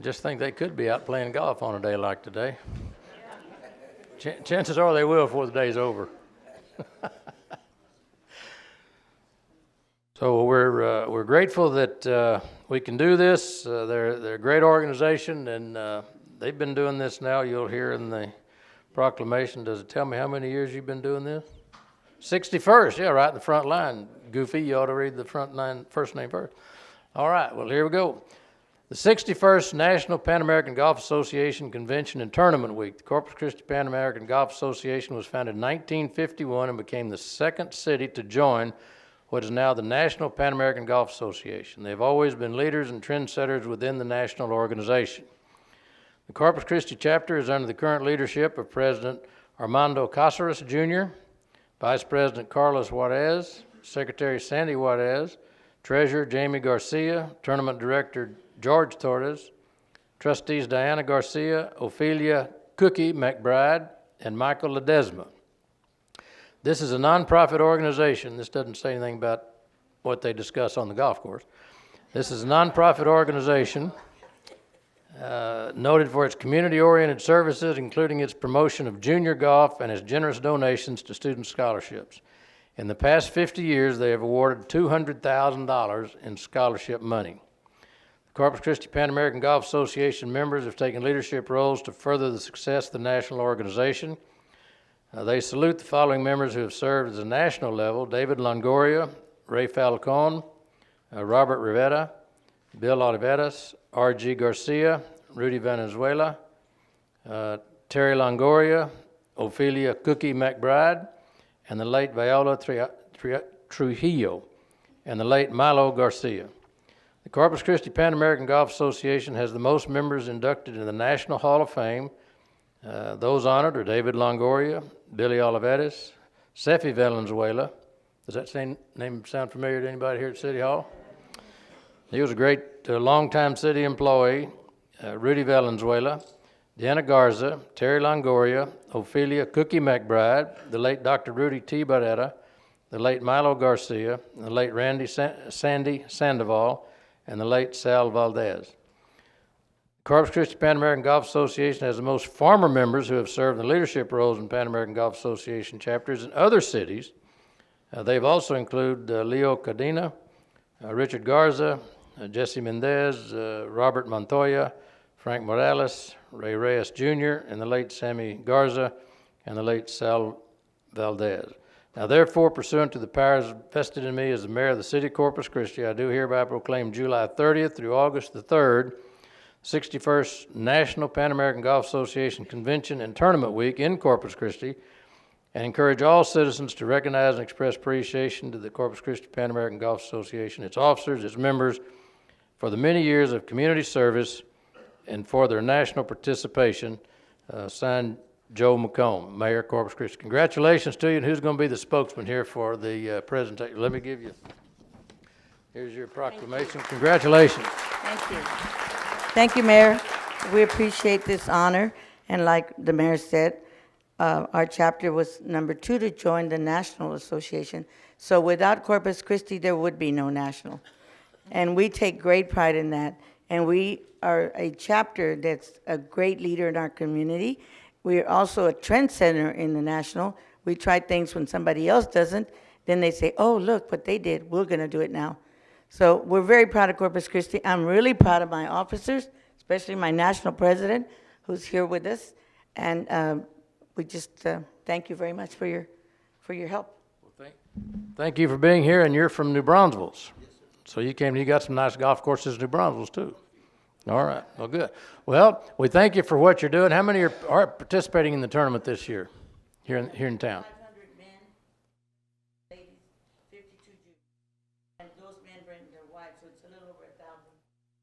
just think they could be out playing golf on a day like today. Chances are they will before the day's over. So we're grateful that we can do this. They're a great organization, and they've been doing this now. You'll hear in the proclamation. Does it tell me how many years you've been doing this? 61st, yeah, right in the front line. Goofy, you ought to read the front line, first name first. All right, well, here we go. The 61st National Pan American Golf Association Convention and Tournament Week. The Corpus Christi Pan American Golf Association was founded in 1951 and became the second city to join what is now the National Pan American Golf Association. They've always been leaders and trendsetters within the national organization. The Corpus Christi chapter is under the current leadership of President Armando Caceres, Jr., Vice President Carlos Juarez, Secretary Sandy Juarez, Treasurer Jamie Garcia, Tournament Director George Torres, Trustees Diana Garcia, Ophelia Cookie McBride, and Michael Ledesma. This is a nonprofit organization. This doesn't say anything about what they discuss on the golf course. This is a nonprofit organization noted for its community-oriented services, including its promotion of junior golf and its generous donations to student scholarships. In the past 50 years, they have awarded $200,000 in scholarship money. The Corpus Christi Pan American Golf Association members have taken leadership roles to further the success of the national organization. They salute the following members who have served at the national level: David Longoria, Ray Falcone, Robert Rivera, Bill Oliveras, R.G. Garcia, Rudy Valenzuela, Terry Longoria, Ophelia Cookie McBride, and the late Viola Trujillo, and the late Milo Garcia. The Corpus Christi Pan American Golf Association has the most members inducted in the National Hall of Fame. Those honored are David Longoria, Billy Oliveras, Sefi Valenzuela. Does that name sound familiar to anybody here at City Hall? He was a great longtime city employee. Rudy Valenzuela, Diana Garza, Terry Longoria, Ophelia Cookie McBride, the late Dr. Rudy T. Barretta, the late Milo Garcia, the late Sandy Sandoval, and the late Sal Valdez. The Corpus Christi Pan American Golf Association has the most former members who have served in leadership roles in Pan American Golf Association chapters in other cities. They've also included Leo Cadena, Richard Garza, Jesse Mendez, Robert Montoya, Frank Morales, Ray Reyes Jr., and the late Sammy Garza, and the late Sal Valdez. Now, therefore, pursuant to the powers vested in me as the mayor of the city of Corpus Christi, I do hereby proclaim July 30th through August the 3rd, 61st National Pan American Golf Association Convention and Tournament Week in Corpus Christi, and encourage all citizens to recognize and express appreciation to the Corpus Christi Pan American Golf Association, its officers, its members, for the many years of community service and for their national participation. Signed, Joe McComb, Mayor, Corpus Christi. Congratulations to you, and who's going to be the spokesman here for the presentation? Let me give you, here's your proclamation. Congratulations. Thank you. Thank you, Mayor. We appreciate this honor, and like the Mayor said, our chapter was number 2 to join the National Association. So without Corpus Christi, there would be no national. And we take great pride in that. And we are a chapter that's a great leader in our community. We are also a trendsetter in the national. We try things when somebody else doesn't. Then they say, oh, look what they did. We're going to do it now. So we're very proud of Corpus Christi. I'm really proud of my officers, especially my national president, who's here with us. And we just thank you very much for your help. Well, thank you for being here, and you're from New Braunfels. So you got some nice golf courses in New Braunfels too. All right, well, good. Well, we thank you for what you're doing. How many are participating in the tournament this year here in town? 500 men, ladies, 52 juniors, and those men bring their wives, so it's a little over 1,000.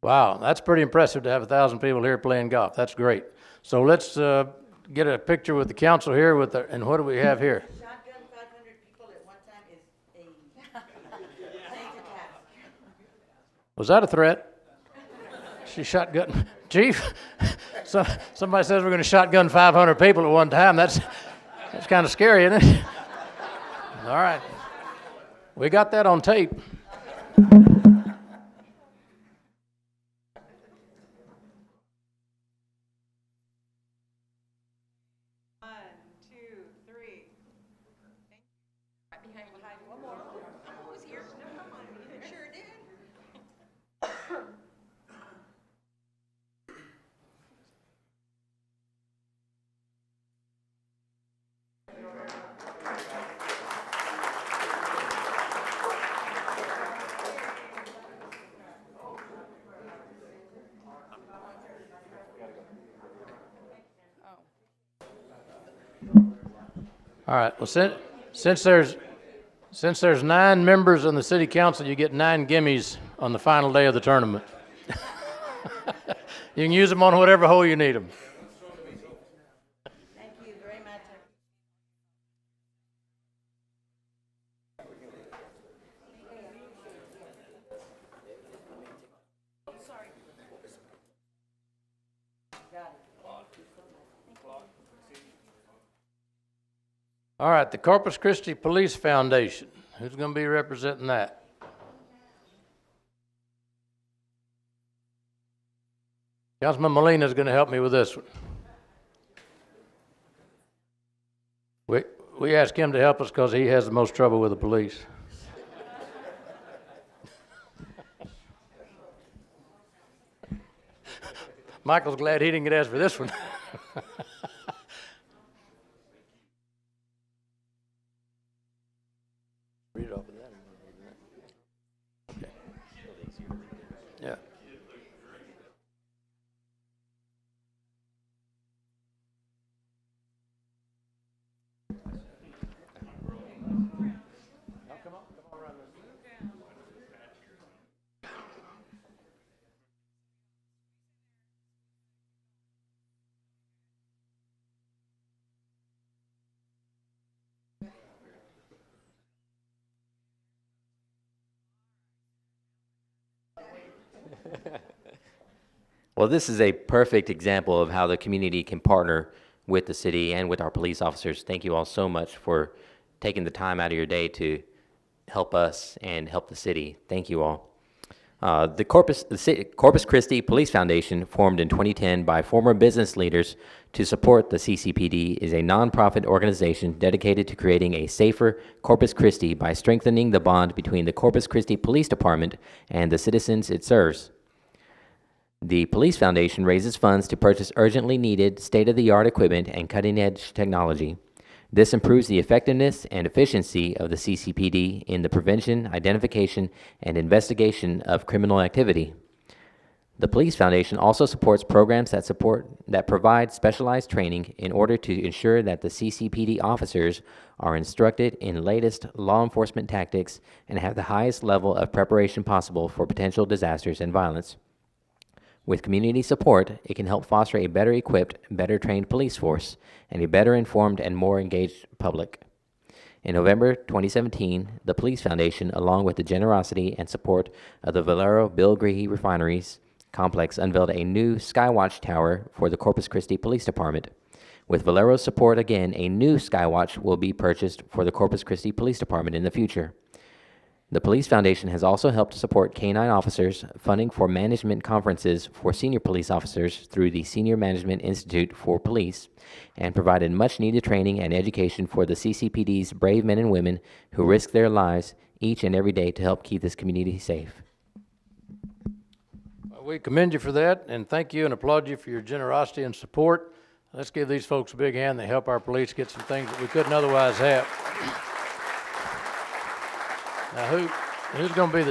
Wow, that's pretty impressive to have 1,000 people here playing golf. That's great. So let's get a picture with the council here and what do we have here? Shotgun 500 people at one time is a major task. Was that a threat? She shotgun, Chief. Somebody says we're going to shotgun 500 people at one time. That's kind of scary, isn't it? All right, we got that on tape. All right, well, since there's 9 members on the city council, you get 9 gimmies on the final day of the tournament. You can use them on whatever hole you need them. Thank you very much. All right, the Corpus Christi Police Foundation. Who's going to be representing that? Councilman Molina is going to help me with this one. We asked him to help us because he has the most trouble with the police. Michael's glad he didn't get asked for this one. Read it off of that. Okay. Yeah. Well, this is a perfect example of how the community can partner with the city and with our police officers. Thank you all so much for taking the time out of your day to help us and help the city. Thank you all. The Corpus Christi Police Foundation, formed in 2010 by former business leaders to support the CCPD, is a nonprofit organization dedicated to creating a safer Corpus Christi by strengthening the bond between the Corpus Christi Police Department and the citizens it serves. The Police Foundation raises funds to purchase urgently needed state-of-the-art equipment and cutting-edge technology. This improves the effectiveness and efficiency of the CCPD in the prevention, identification, and investigation of criminal activity. The Police Foundation also supports programs that provide specialized training in order to ensure that the CCPD officers are instructed in latest law enforcement tactics and have the highest level of preparation possible for potential disasters and violence. With community support, it can help foster a better equipped, better trained police force and a better informed and more engaged public. In November 2017, the Police Foundation, along with the generosity and support of the Valero Bill Greehey Refineries Complex, unveiled a new Skywatch Tower for the Corpus Christi Police Department. With Valero's support again, a new Skywatch will be purchased for the Corpus Christi Police Department in the future. The Police Foundation has also helped support K-9 officers, funding for management conferences for senior police officers through the Senior Management Institute for Police, and provided much-needed training and education for the CCPD's brave men and women who risk their lives each and every day to help keep this community safe. We commend you for that, and thank you and applaud you for your generosity and support. Let's give these folks a big hand. They help our police get some things that we couldn't otherwise have. Now, who's going to be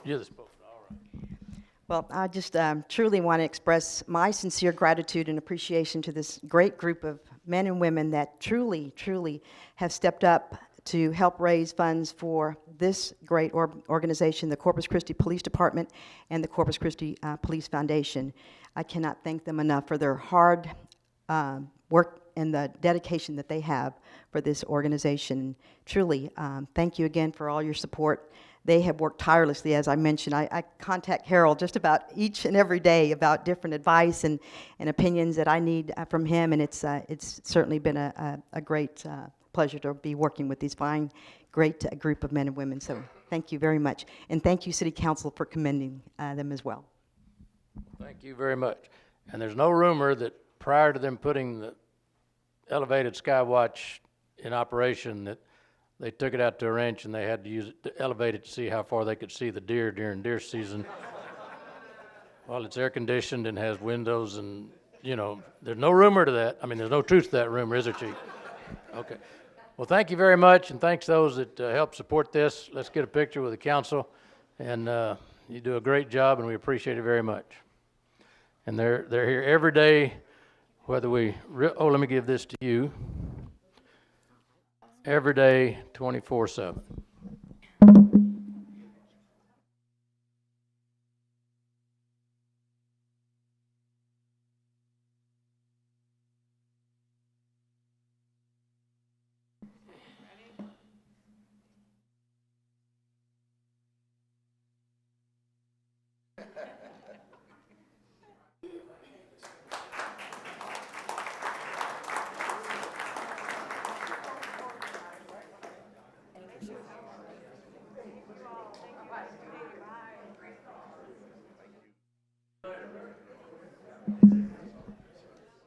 you're the spokesman, all right. Well, I just truly want to express my sincere gratitude and appreciation to this great group of men and women that truly have stepped up to help raise funds for this great organization, the Corpus Christi Police Department and the Corpus Christi Police Foundation. I cannot thank them enough for their hard work and the dedication that they have for this organization. Truly, thank you again for all your support. They have worked tirelessly, as I mentioned. I contact Harold just about each and every day about different advice and opinions that I need from him, and it's certainly been a great pleasure to be working with these fine, great group of men and women. So thank you very much. And thank you, City Council, for commending them as well. Thank you very much. And there's no rumor that prior to them putting the elevated Skywatch in operation that they took it out to a ranch and they had to use it to elevate it to see how far they could see the deer during deer season. Well, it's air conditioned and has windows and, you know, there's no rumor to that. I mean, there's no truth to that rumor, is there, Chief? Okay. Well, thank you very much, and thanks those that helped support this. Let's get a picture with the council, and you do a great job, and we appreciate it very much. And they're here every day, whether we, let me give this to you. Every day, 24/7.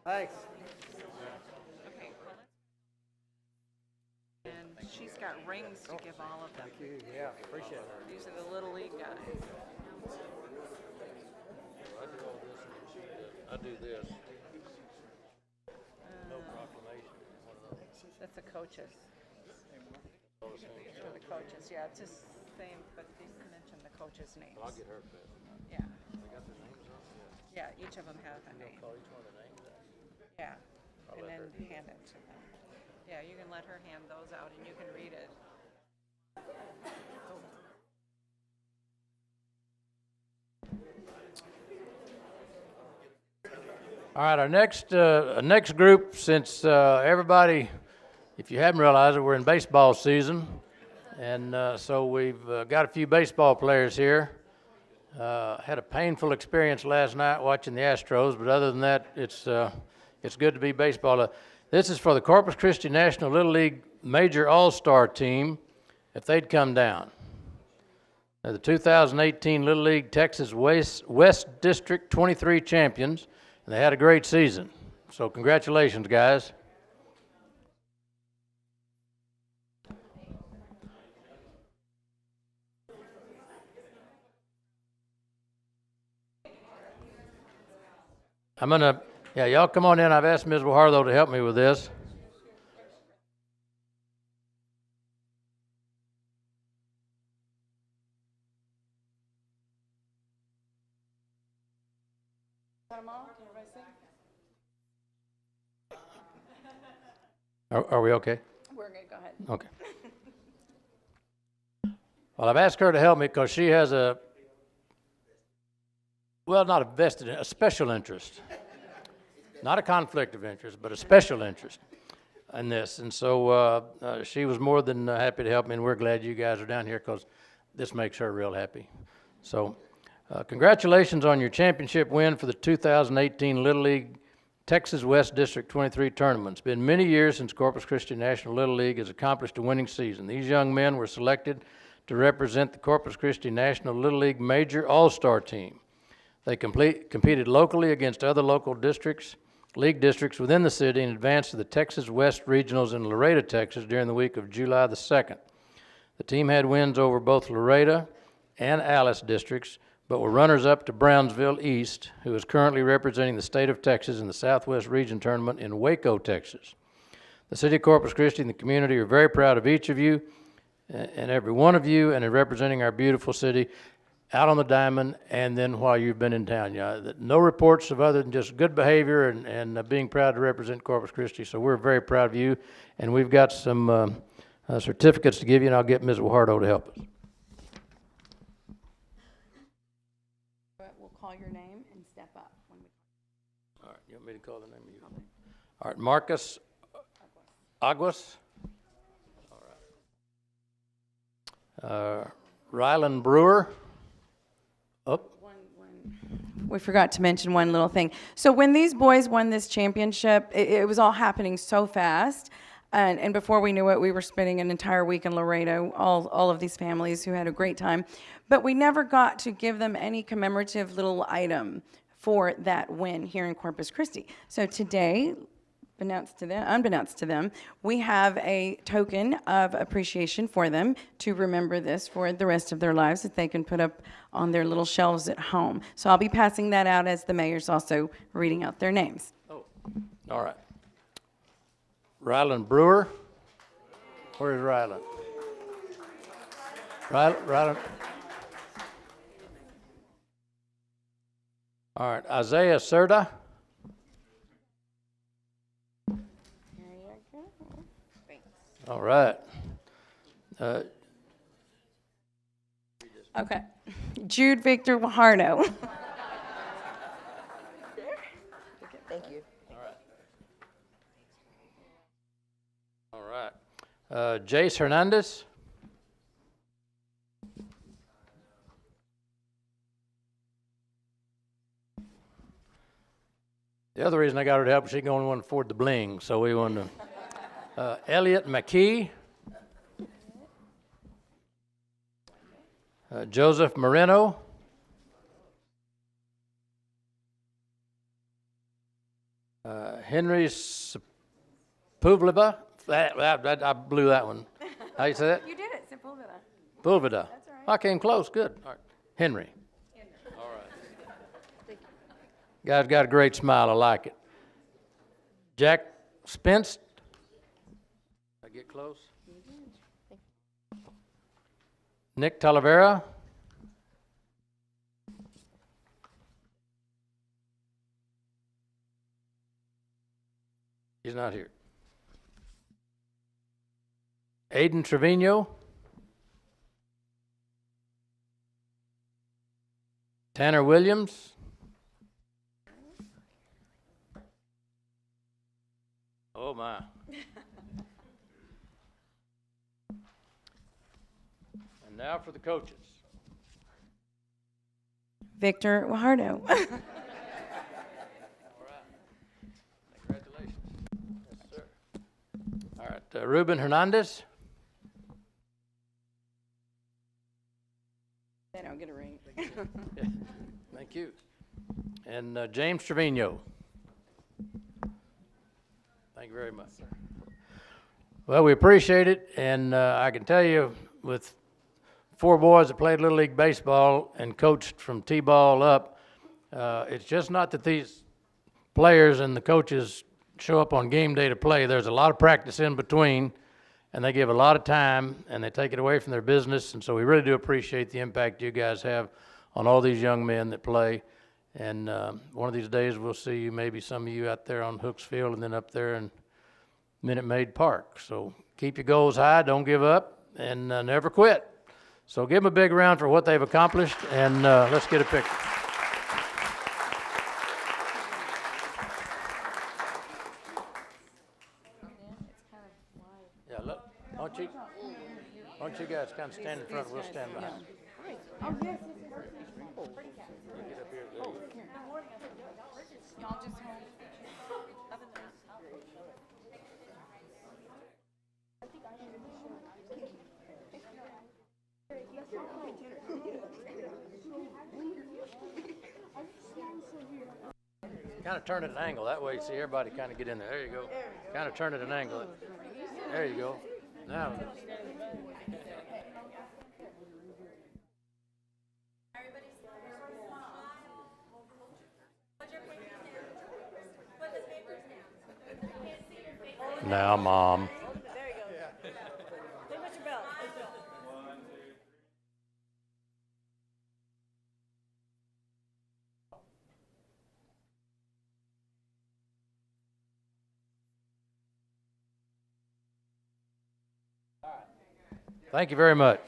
Thanks. And she's got rings to give all of them. Thank you. Yeah, appreciate it. These are the Little League guys. I do this. No proclamation. That's the coaches. For the coaches, yeah, it's just same, but these mention the coaches' names. I'll get her fit. Yeah, They got their names on? yeah, each of them have a name. Call each one their names out. Yeah, and then hand it to them. Yeah, you can let her hand those out and you can read it. All right, our next group, since everybody, if you haven't realized it, we're in baseball season, and so we've got a few baseball players here. Had a painful experience last night watching the Astros, but other than that, it's good to be baseball. This is for the Corpus Christi National Little League Major All-Star Team, if they'd come down. They're the 2018 Little League Texas West District 23 champions, and they had a great season. So congratulations, guys. Y'all come on in. I've asked Ms. Wahardo to help me with this. Are we okay? We're good, go ahead. Okay. Well, I've asked her to help me because she has not a special interest. Not a conflict of interest, but a special interest in this. And so she was more than happy to help me, and we're glad you guys are down here because this makes her real happy. So congratulations on your championship win for the 2018 Little League Texas West District 23 tournament. It's been many years since Corpus Christi National Little League has accomplished a winning season. These young men were selected to represent the Corpus Christi National Little League Major All-Star Team. They competed locally against other local league districts within the city and advanced to the Texas West Regionals in Laredo, Texas during the week of July the 2nd. The team had wins over both Laredo and Alice districts, but were runners-up to Brownsville East, who is currently representing the state of Texas in the Southwest Region Tournament in Waco, Texas. The city of Corpus Christi and the community are very proud of each of you and every one of you, and in representing our beautiful city out on the diamond and then while you've been in town. No reports of other than just good behavior and being proud to represent Corpus Christi, so we're very proud of you, and we've got some certificates to give you, and I'll get Ms. Wahardo to help us. We'll call your name and step up. All right, you want me to call the name of you? Okay. All right, Marcus Aguas. All right. Rylan Brewer. We forgot to mention one little thing. So when these boys won this championship, it was all happening so fast. And before we knew it, we were spending an entire week in Laredo, all of these families who had a great time. But we never got to give them any commemorative little item for that win here in Corpus Christi. So today, unbeknownst to them, we have a token of appreciation for them to remember this for the rest of their lives that they can put up on their little shelves at home. So I'll be passing that out as the mayor's also reading out their names. Oh, all right. Ryland Brewer. Where is Ryland? Ryland. All right. Isaiah Serta. All right. Okay. Jude Victor Wahardo. Thank you. All right. Jace Hernandez. The other reason I got her to help is she can only one afford the bling, so we wanted to. Elliot McKee. Joseph Moreno. Henry Sepulveda. I blew that one. How you say that? You did it, Sepulveda. Pulveda. That's all right. I came close. Good. All right. Henry. All right. Guy's got a great smile. I like it. Jack Spence. I get close. Nick Talavera. He's not here. Aiden Trevino. Tanner Williams. Oh my. And now for the coaches. Victor Wahardo. Congratulations. Yes, sir. All right, Ruben Hernandez. They don't get a ring. Thank you. And James Trevino. Thank you very much. Well, we appreciate it, and I can tell you with 4 boys that played Little League Baseball and coached from T-ball up, it's just not that these players and the coaches show up on game day to play. There's a lot of practice in between, and they give a lot of time, and they take it away from their business, and so we really do appreciate the impact you guys have on all these young men that play. And one of these days we'll see you, maybe some of you out there on Hooks Field and then up there in Minute Maid Park. So keep your goals high, don't give up, and never quit. So give them a big round for what they've accomplished, and let's get a picture. Yeah, look, why don't you guys kind of stand in front, we'll stand behind. Kind of turn it at an angle, that way you see everybody kind of get in there. There you go. Kind of turn it at an angle. There you go. Now. Now, Mom. There you go. Then what's your belt? Thank you very much.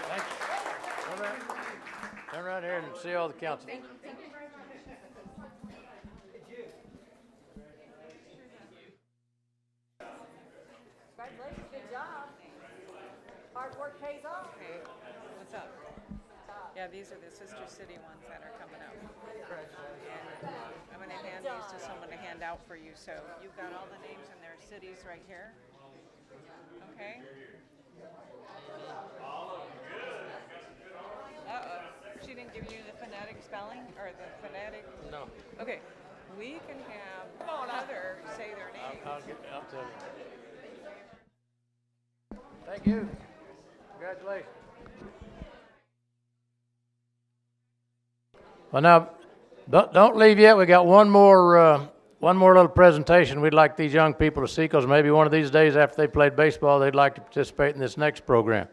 Thank you. Turn around here and see all the council. Congratulations, good job. Hard work pays off. Hey, what's up? Yeah, these are the Sister City ones that are coming up. And I'm going to hand these to someone to hand out for you. So you've got all the names and their cities right here. Okay? Uh-oh. She didn't give you the phonetic spelling or the phonetic? No. Okay. We can have Heather say their name. I'll tell you. Thank you. Congratulations. Well, now, don't leave yet. We got one more little presentation we'd like these young people to see, because maybe one of these days after they played baseball, they'd like to participate in this next program.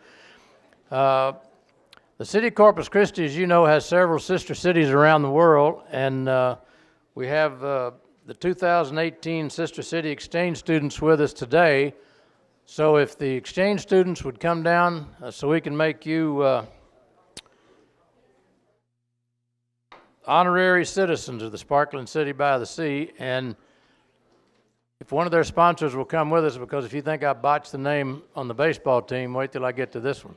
The city of Corpus Christi, as you know, has several sister cities around the world, and we have the 2018 Sister City Exchange students with us today. So if the exchange students would come down so we can make you honorary citizens of the sparkling city by the sea, and if one of their sponsors will come with us, because if you think I botched the name on the baseball team, wait till I get to this one.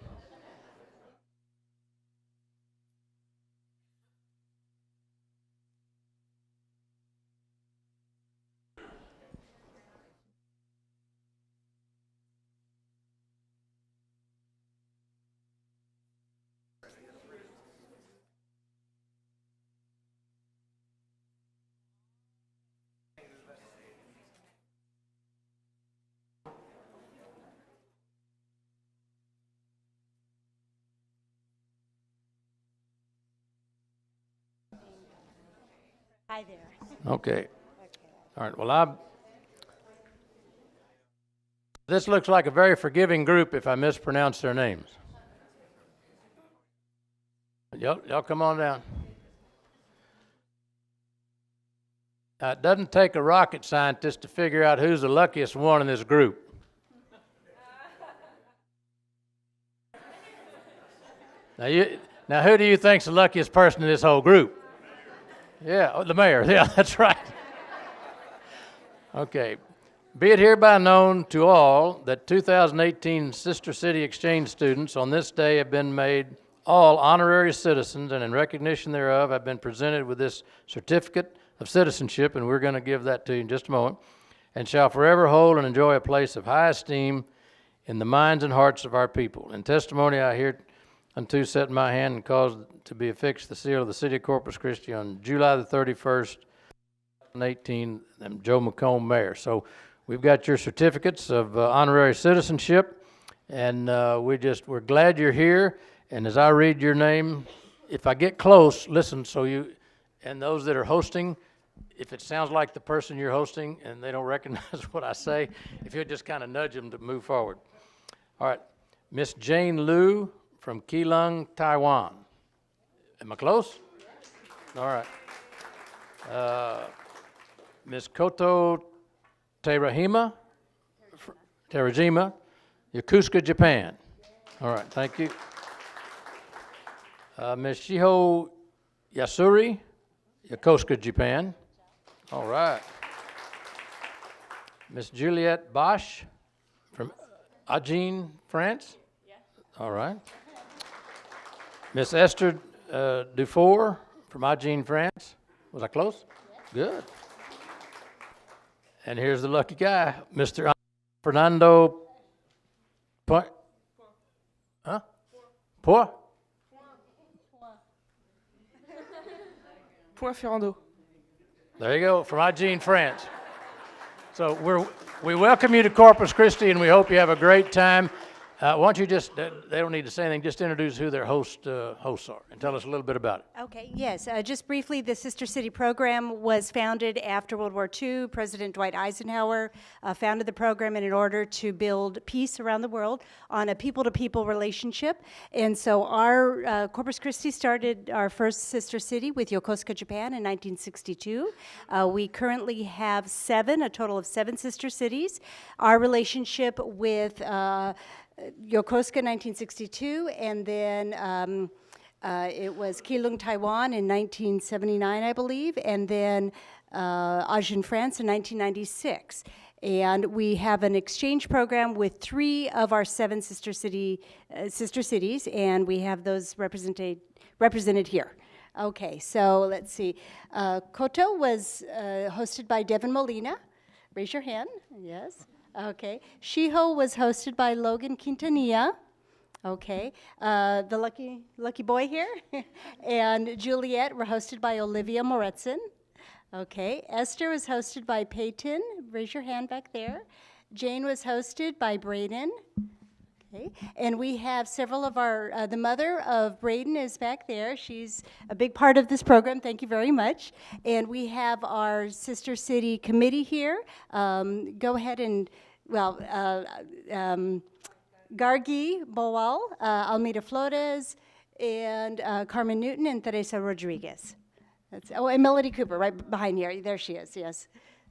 Hi there. Okay. All right. Well, this looks like a very forgiving group if I mispronounce their names. Y'all come on down. It doesn't take a rocket scientist to figure out who's the luckiest one in this group. Now, who do you think's the luckiest person in this whole group? Yeah, the mayor. Yeah, that's right. Okay. Be it hereby known to all that 2018 Sister City Exchange students on this day have been made all honorary citizens, and in recognition thereof have been presented with this certificate of citizenship, and we're going to give that to you in just a moment, and shall forever hold and enjoy a place of high esteem in the minds and hearts of our people. In testimony I hereunto set my hand and cause to be affixed the seal of the city of Corpus Christi on July the 31st, 2018, and Joe McComb, Mayor. So we've got your certificates of honorary citizenship, and we're glad you're here. And as I read your name, if I get close, listen, so you, and those that are hosting, if it sounds like the person you're hosting and they don't recognize what I say, if you'll just kind of nudge them to move forward. All right, Miss Jane Liu from Keelung, Taiwan. Am I close? All right. Ms. Koto Terajima, Yokosuka, Japan. All right, thank you. Ms. Shiho Yasuri, Yokosuka, Japan. All right. Ms. Juliette Bosch from Agen, France. Yeah. All right. Ms. Esther Dufour from Agen, France. Was I close? Yeah. Good. And here's the lucky guy, Mr. Fernando. Huh? Poor? Point Fernando. There you go, from Agen, France. So we welcome you to Corpus Christi, and we hope you have a great time. Why don't you just, they don't need to say anything, just introduce who their hosts are, and tell us a little bit about it. Okay, yes, just briefly, the Sister City program was founded after World War II. President Dwight Eisenhower founded the program in order to build peace around the world on a people-to-people relationship. And so our Corpus Christi started our first sister city with Yokosuka, Japan in 1962. We currently have a total of 7 sister cities. Our relationship with Yokosuka 1962, and then it was Keelung, Taiwan in 1979, I believe, and then Agen, France in 1996. And we have an exchange program with 3 of our 7 sister cities, and we have those represented here. Okay, so let's see. Koto was hosted by Devin Molina. Raise your hand, yes. Okay. Shiho was hosted by Logan Quintanilla. Okay. The lucky boy here. And Juliet were hosted by Olivia Moretzin. Okay, Esther was hosted by Peyton. Raise your hand back there. Jane was hosted by Braden. Okay, and we have several of our, the mother of Braden is back there. She's a big part of this program. Thank you very much. And we have our Sister City committee here. Go ahead and, well, Gargi Boal, Almeida Flores, and Carmen Newton and Teresa Rodriguez. And Melody Cooper right behind here. There she is, yes.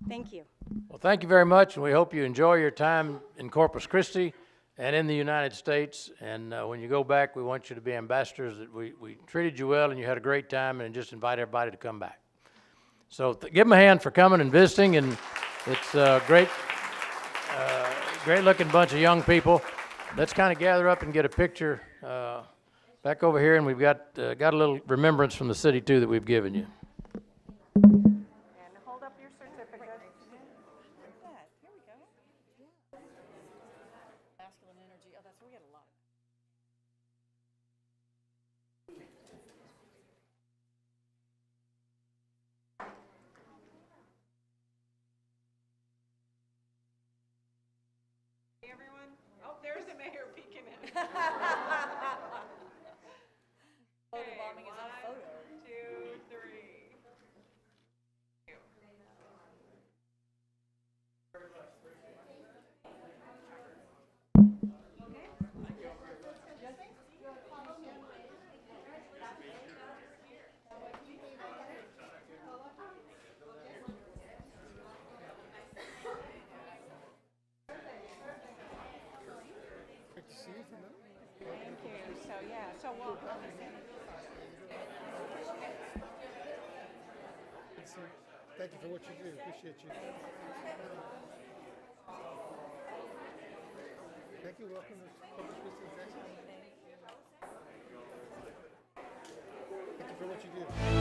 Thank you. Well, thank you very much, and we hope you enjoy your time in Corpus Christi and in the United States. And when you go back, we want you to be ambassadors that we treated you well and you had a great time, and just invite everybody to come back. So give them a hand for coming and visiting, and it's a great looking bunch of young people. Let's kind of gather up and get a picture back over here, and we've got a little remembrance from the city too that we've given you. And hold up your certificate. Here we go. Masculine energy. Oh, that's, we get a lot. Hey, everyone. Oh, there's the mayor peeking in. Photobombing is on photo. 1, 2, 3. Thank you. So, yeah, so we'll. Thank you for what you do. Appreciate you. Thank you. Welcome to Corpus Christi, Texas. Thank you for what you do.